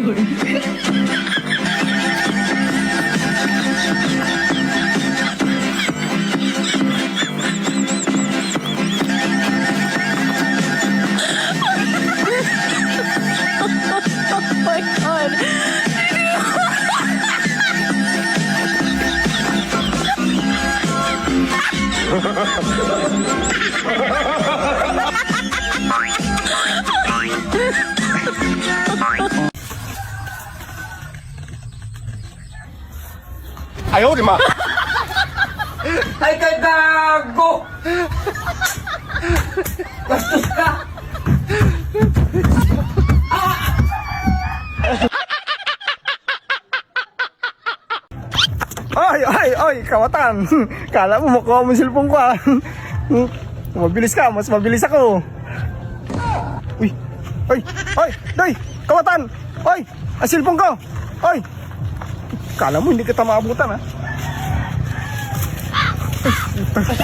Oh my God. Ayaw, di ma. Ay, kagago! Bastos ka! Ay, kawatan. Kala mo makuha mo yung cellphone ko ah. Mabilis ka, mas mabilis ako. Uy, day, kawatan. Ay, ang cellphone ko. Ay, kala mo hindi kita maabutan ah. Ay,